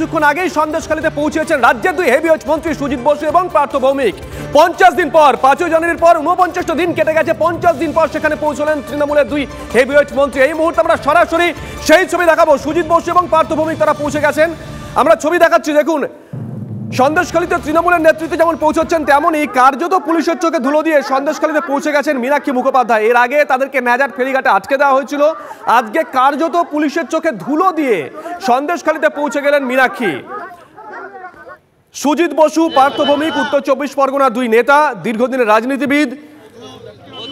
কিছুক্ষণ আগেই সন্দেশখালীতে পৌঁছেছেন রাজ্যের দুই হেভিওয়েট মন্ত্রী সুজিত বসু এবং পার্থ ভৌমিক। 50 দিন পর, 5 জানুয়ারির পর 49 দিন কেটে গেছে। 50 দিন পর সেখানে পৌঁছলেন তৃণমূলের দুই হেভিওয়েট মন্ত্রী। এই মুহূর্তে আমরা সরাসরি সেই ছবি দেখাবো। সুজিত বসু এবং পার্থ ভৌমিক তারা পৌঁছে গেছেন। আমরা ছবি দেখাচ্ছি, দেখুন। সন্দেশখালীতে তৃণমূলের নেতৃত্বে যেমন পৌঁছচ্ছেন, তেমনই কার্যত পুলিশের চোখে ধুলো দিয়ে সন্দেশখালীতে পৌঁছে গেছেন মীনাক্ষী মুখোপাধ্যায়। এর আগে তাদেরকে ন্যাজার ফেরিঘাটে আটকে দেওয়া হয়েছিল। আজকে কার্যত পুলিশের চোখে ধুলো দিয়ে সন্দেশখালীতে পৌঁছে গেলেন মীনাক্ষী। সুজিত বসু, পার্থ ভৌমিক উত্তর 24 পরগনার দুই নেতা, দীর্ঘদিনের রাজনীতিবিদ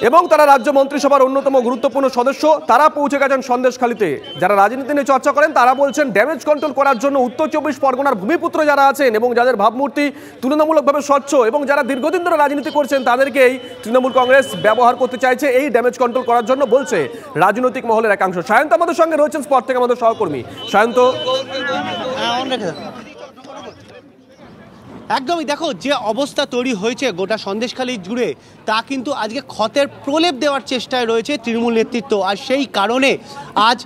এবং তারা রাজ্য মন্ত্রিসভার অন্যতম গুরুত্বপূর্ণ সদস্য। তারা পৌঁছে গেছেন সন্দেশখালীতে। যারা রাজনীতি নিয়ে চর্চা করেন তারা বলছেন ড্যামেজ কন্ট্রোল করার জন্য উত্তর 24 পরগনার ভূমিপুত্র যারা আছেন এবং যাদের ভাবমূর্তি তুলনামূলকভাবে স্বচ্ছ এবং যারা দীর্ঘদিন ধরে রাজনীতি করছেন তাদেরকেই তৃণমূল কংগ্রেস ব্যবহার করতে চাইছে এই ড্যামেজ কন্ট্রোল করার জন্য, বলছে রাজনৈতিক মহলের একাংশ। সায়ন্ত আমাদের সঙ্গে রয়েছেন স্পট থেকে, আমাদের সহকর্মী সায়ন্ত। একদমই, দেখো যে অবস্থা তৈরি হয়েছে গোটা সন্দেশখালী জুড়ে, তা কিন্তু আজকে ক্ষতের প্রলেপ দেওয়ার চেষ্টায় রয়েছে তৃণমূল নেতৃত্ব। আর সেই কারণে আজ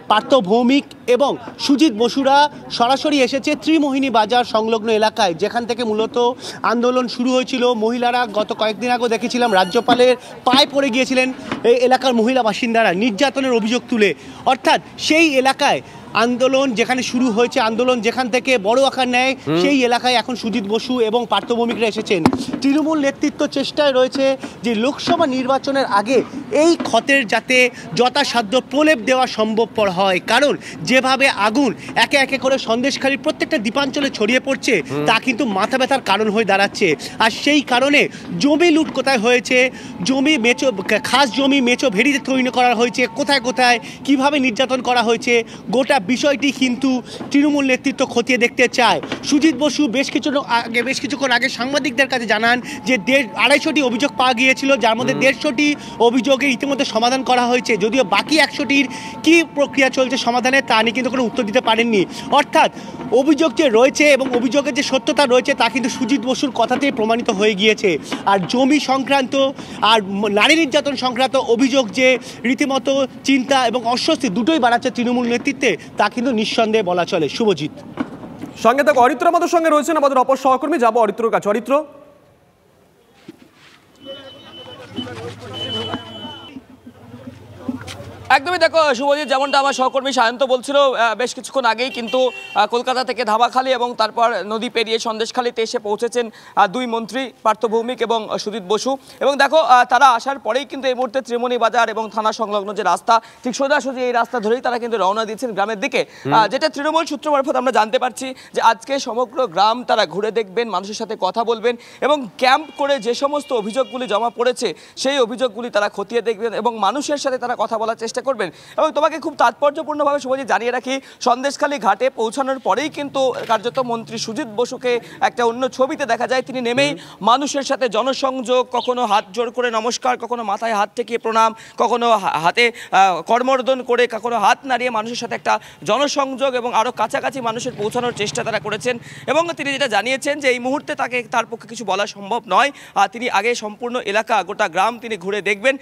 পার্থ ভৌমিক এবং সুজিত বসুরা সরাসরি এসেছে ত্রিমোহিনী বাজার সংলগ্ন এলাকায়, যেখান থেকে মূলত আন্দোলন শুরু হয়েছিল। মহিলারা গত কয়েকদিন আগেও দেখেছিলাম রাজ্যপালের পায়ে পড়ে গিয়েছিলেন এই এলাকার মহিলা বাসিন্দারা নির্যাতনের অভিযোগ তুলে। অর্থাৎ সেই এলাকায় আন্দোলন যেখানে শুরু হয়েছে, আন্দোলন যেখান থেকে বড় আকার নেয়, সেই এলাকায় এখন সুজিত বসু এবং পার্থ ভৌমিকরা এসেছেন। তৃণমূল নেতৃত্ব চেষ্টায় রয়েছে যে লোকসভা নির্বাচনের আগে এই ক্ষতের যাতে যথাসাধ্য প্রলেপ দেওয়া সম্ভবপর হয়। কারণ যেভাবে আগুন একে একে করে সন্দেশখালীর প্রত্যেকটা দ্বীপাঞ্চলে ছড়িয়ে পড়ছে, তা কিন্তু মাথা ব্যথার কারণ হয়ে দাঁড়াচ্ছে। আর সেই কারণে জমি লুট কোথায় হয়েছে, জমি মেচো, খাস জমি মেচো ভেড়িতে তৈরি করা হয়েছে, কোথায় কোথায় কিভাবে নির্যাতন করা হয়েছে, গোটা বিষয়টি কিন্তু তৃণমূল নেতৃত্ব খতিয়ে দেখতে চায়। সুজিত বসু বেশ কিছুক্ষণ আগে সাংবাদিকদের কাছে জানান যে 250টি অভিযোগ পাওয়া গিয়েছিল, যার মধ্যে 150টি অভিযোগের ইতিমধ্যে সমাধান করা হয়েছে। যদিও বাকি 100টির কী প্রক্রিয়া চলছে সমাধানে, তা নিয়ে কিন্তু কোনো উত্তর দিতে পারেননি। অর্থাৎ অভিযোগ যে রয়েছে এবং অভিযোগের যে সত্যতা রয়েছে, তা কিন্তু সুজিত বসুর কথাতেই প্রমাণিত হয়ে গিয়েছে। আর জমি সংক্রান্ত আর নারী নির্যাতন সংক্রান্ত অভিযোগ যে রীতিমতো চিন্তা এবং অস্বস্তি দুটোই বাড়াচ্ছে তৃণমূল নেতৃত্বে, তা কিন্তু নিঃসন্দেহে বলা চলে। শুভজিৎ, সঙ্গে থাকো অরিত্র আমাদের সঙ্গে রয়েছেন, আমাদের অপর সহকর্মী। যাবো অরিত্রর কাছে। অরিত্র, একদমই, দেখো শুভজিৎ, যেমনটা আমার সহকর্মী সায়ন্ত বলছিল, বেশ কিছুক্ষণ আগেই কিন্তু কলকাতা থেকে ধাবাখালী এবং তারপর নদী পেরিয়ে সন্দেশখালীতে এসে পৌঁছেছেন দুই মন্ত্রী পার্থ ভৌমিক এবং সুজিত বসু। এবং দেখো তারা আসার পরেই কিন্তু এই মুহূর্তে ত্রিমোহিনী বাজার এবং থানা সংলগ্ন যে রাস্তা, ঠিক সোজাসুজি এই রাস্তা ধরেই তারা কিন্তু রওনা দিয়েছেন গ্রামের দিকে। যেটা তৃণমূল সূত্র মারফত আমরা জানতে পারছি যে আজকে সমগ্র গ্রাম তারা ঘুরে দেখবেন, মানুষের সাথে কথা বলবেন এবং ক্যাম্প করে যে সমস্ত অভিযোগগুলি জমা পড়েছে সেই অভিযোগগুলি তারা খতিয়ে দেখবেন এবং মানুষের সাথে তারা কথা বলার চেষ্টা করবেন। এবং তোমাকে খুব তাৎপর্যপূর্ণভাবে শুভজিৎ জানিয়ে রাখি, সন্দেশখালী ঘাটে পৌঁছানোর পরেই কিন্তু কার্যত মন্ত্রী সুজিত বসুকে একটা অন্য ছবিতে দেখা যায়। তিনি নেমেই মানুষের সাথে জনসংযোগ, কখনো হাত জোর করে নমস্কার, কখনো মাথায় হাত ঠেকিয়ে প্রণাম, কখনো হাতে করমর্দন করে, কখনো হাত নাড়িয়ে মানুষের সাথে একটা জনসংযোগ এবং আরও কাছাকাছি মানুষের পৌঁছানোর চেষ্টা তারা করেছেন। এবং তিনি যেটা জানিয়েছেন যে এই মুহূর্তে তার পক্ষে কিছু বলা সম্ভব নয়, তিনি আগে সম্পূর্ণ এলাকা, গোটা গ্রাম তিনি ঘুরে দেখবেন।